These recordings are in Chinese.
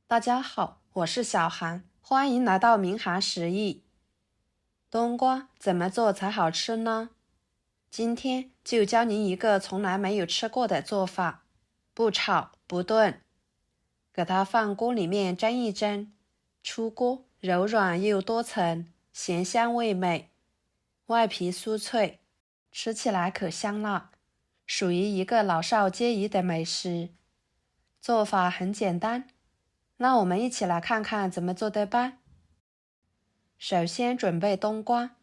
大家好，我是小韩，欢迎来到明涵食艺。冬瓜怎么做才好吃呢？今天就教您一个从来没有吃过的做法，不炒不炖，给它放锅里面蒸一蒸，出锅柔软又多层，咸香味美，外皮酥脆，吃起来可香辣，属于一个老少皆宜的美食。做法很简单。那我们一起来看看怎么做的吧。首先准备冬瓜，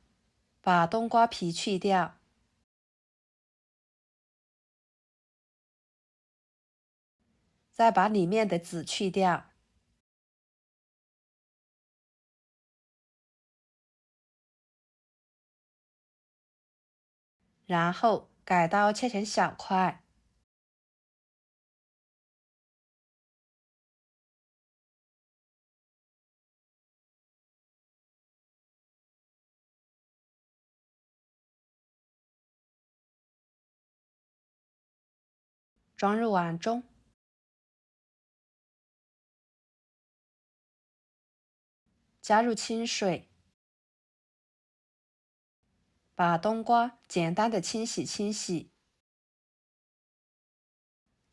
把冬瓜皮去掉，再把里面的籽去掉，然后改刀切成小块，装入碗中，加入清水，把冬瓜简单的清洗，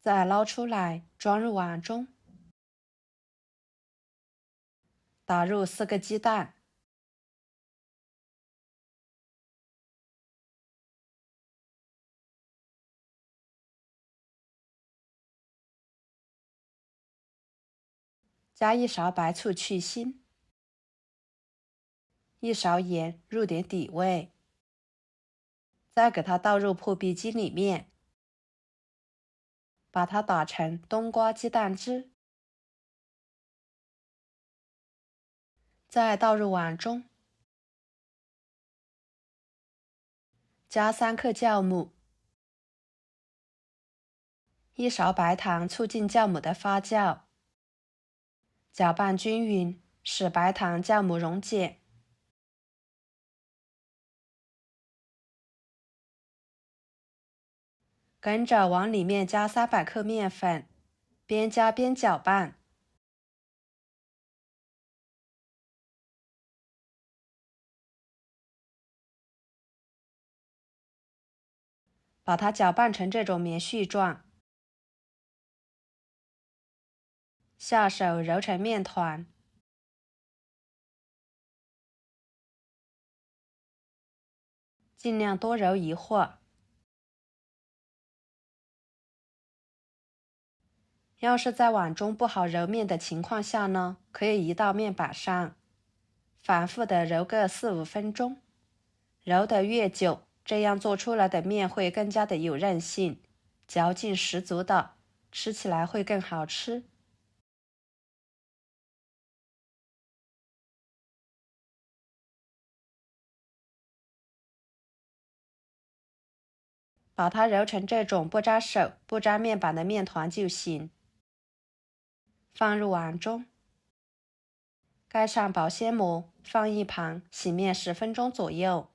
再捞出来装入碗中，打入4个鸡蛋，加1勺白醋去腥，1勺盐入点底味，再给它倒入破壁机里面，把它打成冬瓜鸡蛋汁，再倒入碗中，加3克酵母，1勺白糖促进酵母的发酵，搅拌均匀，使白糖酵母溶解。跟着往里面加300克面粉，边加边搅拌。把它搅拌成这种棉絮状，下手揉成面团，尽量多揉一会儿。要是在碗中不好揉面的情况下呢，可以移到面板上，反复的揉个4-5分钟，揉得越久，这样做出来的面会更加的有韧性，嚼劲十足的，吃起来会更好吃。把它揉成这种不扎手、不扎面板的面团就行。放入碗中，盖上保鲜膜，放一旁，洗面10分钟左右。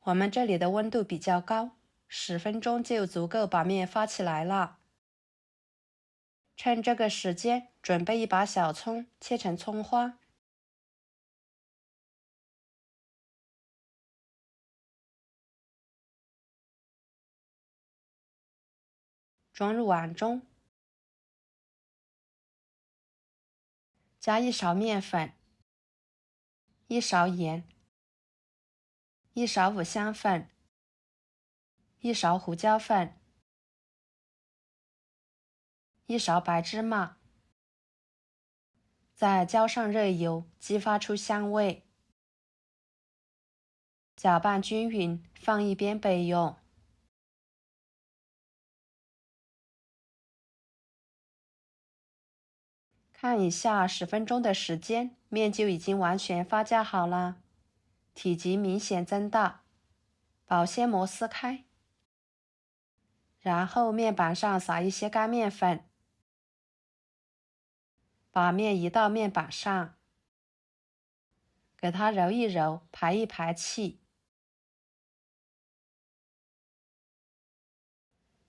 我们这里的温度比较高，10分钟就足够把面发起来了。趁这个时间，准备一把小葱，切成葱花，装入碗中，加1勺面粉，1勺盐，1勺五香粉，1勺胡椒粉，1勺白芝麻，再浇上热油，激发出香味，搅拌均匀，放一边备用。看一下10分钟的时间，面就已经完全发酵好了，体积明显增大，保鲜膜撕开，然后面板上撒一些干面粉，把面移到面板上，给它揉一揉，排一排气，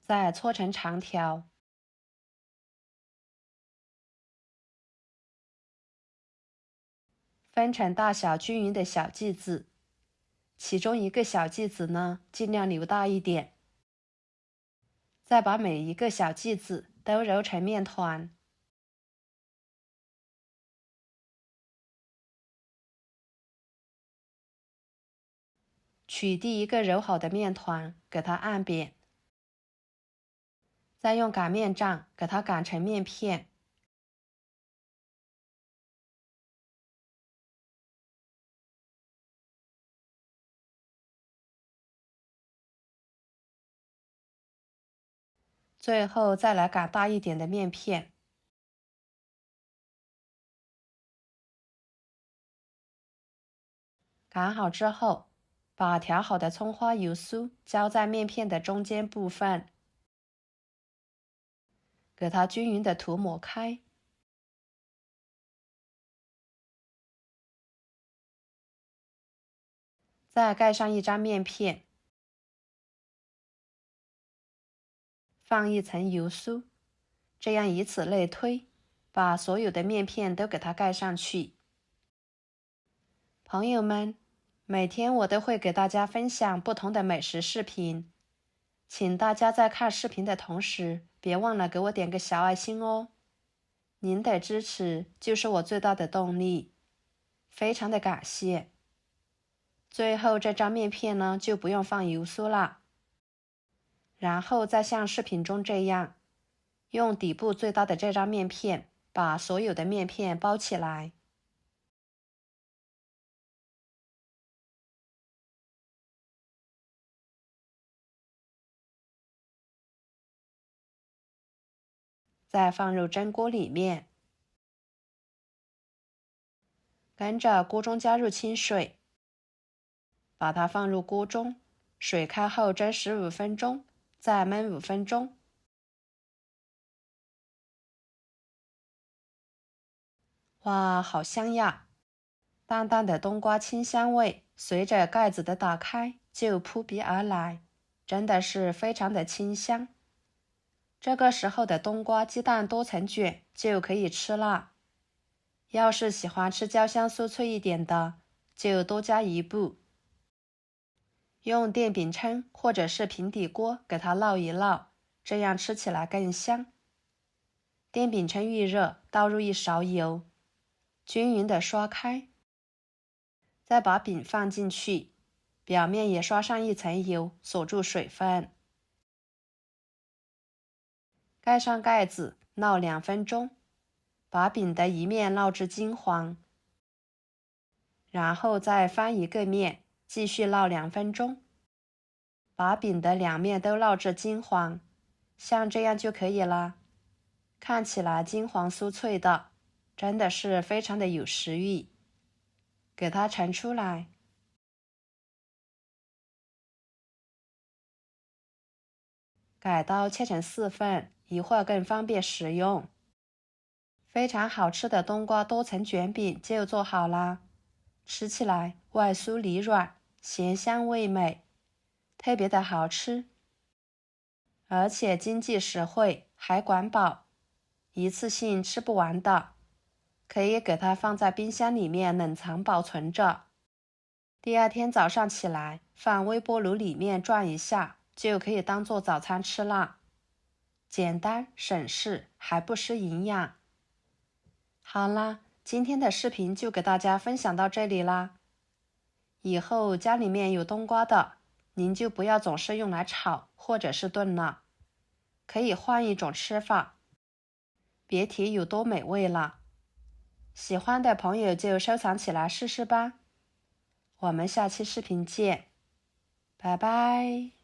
再搓成长条，分成大小均匀的小剂子，其中一个小剂子呢，尽量留大一点。再把每一个小剂子都揉成面团。取第一个揉好的面团，给它按扁，再用擀面杖给它擀成面片。最后再来擀大一点的面片。擀好之后，把调好的葱花油酥浇在面片的中间部分，给它均匀的涂抹开。再盖上一张面片，放一层油酥，这样以此类推，把所有的面片都给它盖上去。朋友们，每天我都会给大家分享不同的美食视频，请大家在看视频的同时，别忘了给我点个小爱心哦。您的支持就是我最大的动力，非常的感谢。最后这张面片呢，就不用放油酥了，然后再像视频中这样，用底部最大的这张面片把所有的面片包起来。再放入蒸锅里面，跟着锅中加入清水，把它放入锅中，水开后蒸15分钟，再焖5分钟。哇，好香呀！淡淡的冬瓜清香味随着盖子的打开就扑鼻而来，真的是非常的清香。这个时候的冬瓜鸡蛋多层卷就可以吃啦。要是喜欢吃焦香酥脆一点的，就多加一步，用电饼铛或者是平底锅给它烙一烙，这样吃起来更香。电饼铛预热，倒入1勺油，均匀的刷开，再把饼放进去，表面也刷上一层油，锁住水分。盖上盖子，烙2分钟，把饼的一面烙至金黄，然后再翻一个面，继续烙2分钟，把饼的2面都烙至金黄，像这样就可以了。看起来金黄酥脆的，真的是非常的有食欲。给它盛出来，改刀切成4份，一会儿更方便食用。非常好吃的冬瓜多层卷饼就做好啦，吃起来外酥里软，咸香味美，特别的好吃，而且经济实惠，还管饱，一次性吃不完的，可以给它放在冰箱里面冷藏保存着。第2天早上起来，放微波炉里面转一下，就可以当做早餐吃啦。简单省事，还不失营养。好啦，今天的视频就给大家分享到这里啦。以后家里面有冬瓜的，您就不要总是用来炒或者是炖了，可以换一种吃法，别提有多美味了。喜欢的朋友就收藏起来试试吧。我们下期视频见，拜拜。